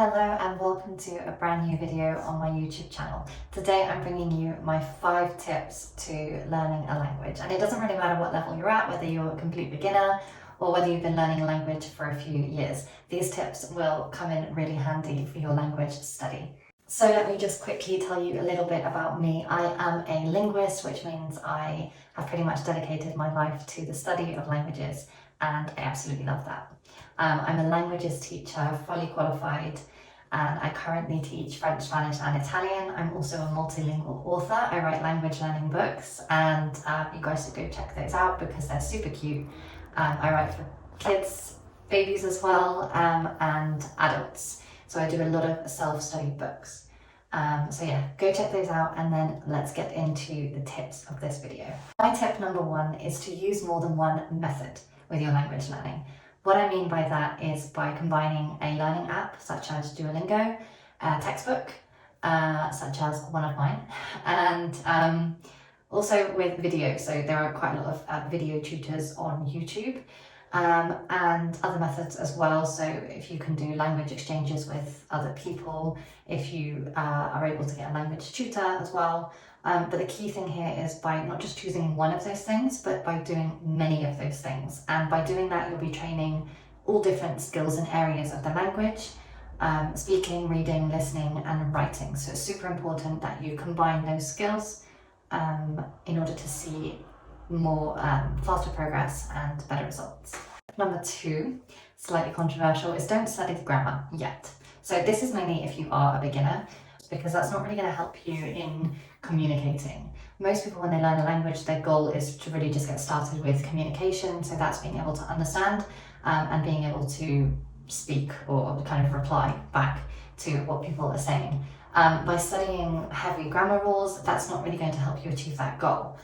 Hello and welcome to a brand new video on my YouTube channel. Today I'm bringing you my 5 tips to learning a language, and it doesn't really matter what level you're at, whether you're a complete beginner or whether you've been learning a language for a few years. These tips will come in really handy for your language study. So let me just quickly tell you a little bit about me. I am a linguist, which means I have pretty much dedicated my life to the study of languages, and I absolutely love that. I'm a languages teacher, fully qualified, and I currently teach French, Spanish and Italian. I'm also a multilingual author. I write language learning books, and you guys should go check those out because they're super cute. I write for kids, babies as well, and adults. So I do a lot of self-study books. So yeah, go check those out, and then let's get into the tips of this video. My tip number 1 is to use more than one method with your language learning. What I mean by that is by combining a learning app such as Duolingo, a textbook such as one of mine, and also with video. So there are quite a lot of video tutors on YouTube, and other methods as well. So if you can do language exchanges with other people, if you are able to get a language tutor as well. But the key thing here is by not just choosing one of those things, but by doing many of those things. And by doing that, you'll be training all different skills and areas of the language, speaking, reading, listening, and writing. So it's super important that you combine those skills in order to see more faster progress and better results. Number 2, slightly controversial, is don't study the grammar yet. So this is mainly if you are a beginner, because that's not really going to help you in communicating. Most people, when they learn a language, their goal is to really just get started with communication. So that's being able to understand and being able to speak or kind of reply back to what people are saying. By studying heavy grammar rules, that's not really going to help you achieve that goal.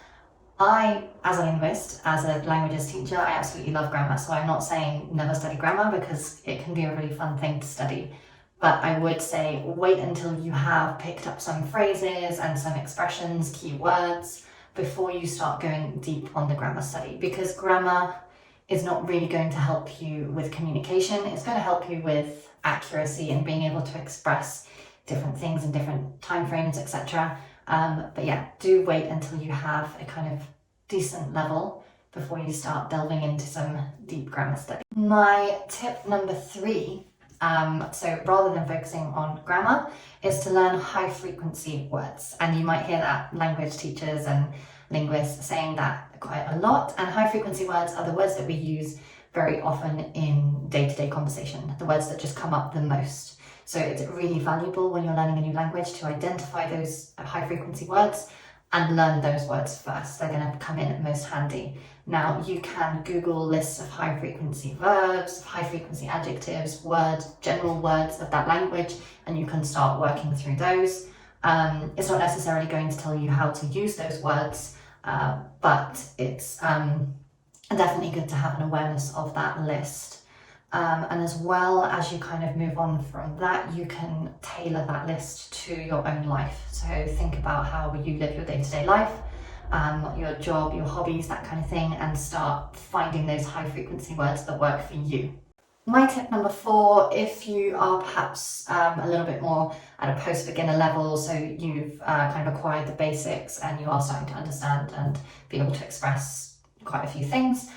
I, as a linguist, as a languages teacher, I absolutely love grammar. So I'm not saying never study grammar, because it can be a really fun thing to study. But I would say wait until you have picked up some phrases and some expressions, keywords, before you start going deep on the grammar study, because grammar is not really going to help you with communication. It's going to help you with accuracy and being able to express different things in different time frames, etc. But yeah, do wait until you have a kind of decent level before you start delving into some deep grammar study. My tip number 3, so rather than focusing on grammar, is to learn high frequency words. And you might hear that language teachers and linguists saying that quite a lot. And high frequency words are the words that we use very often in day-to-day conversation, the words that just come up the most. So it's really valuable when you're learning a new language to identify those high frequency words and learn those words first. They're going to come in most handy. Now, you can Google lists of high frequency verbs, high frequency adjectives, words, general words of that language, and you can start working through those. It's not necessarily going to tell you how to use those words, but it's definitely good to have an awareness of that list. And as well, as you kind of move on from that, you can tailor that list to your own life. So think about how you live your day-to-day life, your job, your hobbies, that kind of thing, and start finding those high frequency words that work for you. My tip number 4, if you are perhaps a little bit more at a post-beginner level, so you've kind of acquired the basics and you are starting to understand and be able to express quite a few things,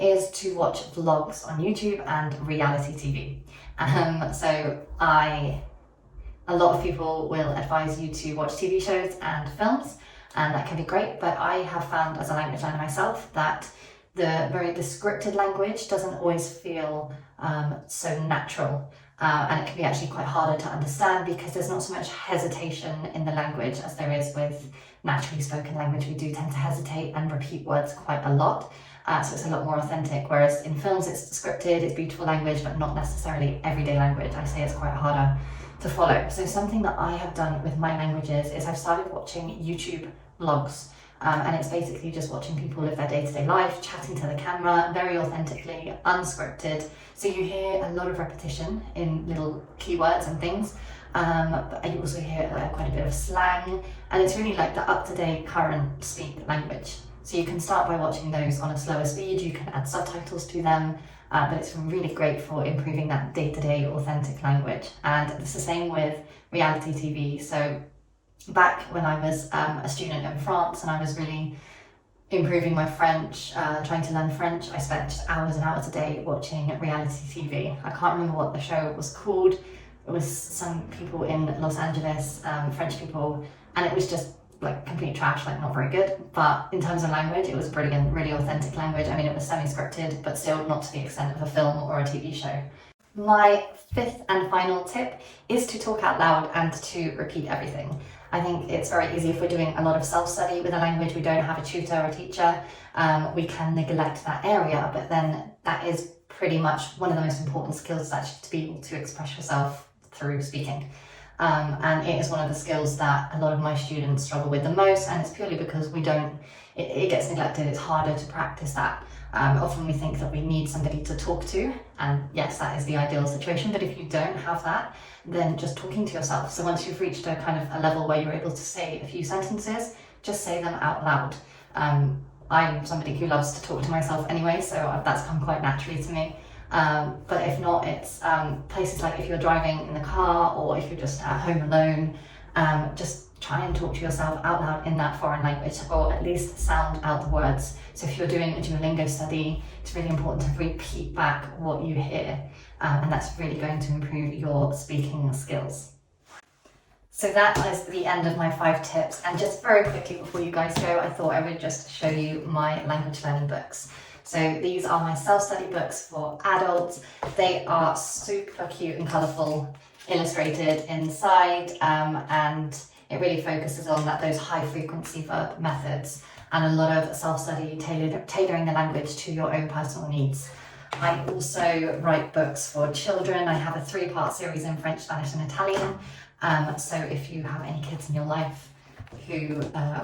is to watch vlogs on YouTube and reality TV. So a lot of people will advise you to watch TV shows and films, and that can be great, but I have found as a language learner myself that the scripted language doesn't always feel so natural, and it can be actually quite harder to understand because there's not so much hesitation in the language as there is with naturally spoken language. We do tend to hesitate and repeat words quite a lot. So it's a lot more authentic, whereas in films it's scripted, it's beautiful language, but not necessarily everyday language. I say it's quite harder to follow. So something that I have done with my languages is I've started watching YouTube vlogs, and it's basically just watching people live their day-to-day life, chatting to the camera, very authentically, unscripted. So you hear a lot of repetition in little keywords and things, but you also hear quite a bit of slang, and it's really like the up-to-date current speak language. So you can start by watching those on a slower speed, you can add subtitles to them, but it's really great for improving that day-to-day authentic language. And it's the same with reality TV. So back when I was a student in France and I was really improving my French, trying to learn French, I spent just hours and hours a day watching reality TV. I can't remember what the show was called. It was some people in Los Angeles, French people, and it was just like complete trash, like not very good. But in terms of language, it was brilliant, really authentic language. I mean, it was semi-scripted, but still not to the extent of a film or a TV show. My fifth and final tip is to talk out loud and to repeat everything. I think it's very easy if we're doing a lot of self-study with a language, we don't have a tutor or a teacher, we can neglect that area, but then that is pretty much one of the most important skills is actually to be able to express yourself through speaking. And it is one of the skills that a lot of my students struggle with the most, and it's purely because it gets neglected, it's harder to practice that. Often we think that we need somebody to talk to, and yes, that is the ideal situation, but if you don't have that, then just talking to yourself. So once you've reached a kind of a level where you're able to say a few sentences, just say them out loud. I'm somebody who loves to talk to myself anyway, so that's come quite naturally to me. But if not, it's places like if you're driving in the car or if you're just at home alone, just try and talk to yourself out loud in that foreign language, or at least sound out the words. So if you're doing a Duolingo study, it's really important to repeat back what you hear, and that's really going to improve your speaking skills. So that is the end of my 5 tips, and just very quickly before you guys go, I thought I would just show you my language learning books. So these are my self-study books for adults. They are super cute and colourful, illustrated inside, and it really focuses on those high frequency verb methods and a lot of self-study tailoring the language to your own personal needs. I also write books for children. I have a 3-part series in French, Spanish and Italian. So if you have any kids in your life who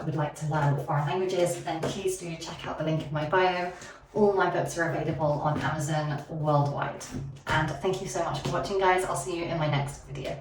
would like to learn foreign languages, then please do check out the link in my bio. All my books are available on Amazon worldwide. And thank you so much for watching, guys. I'll see you in my next video.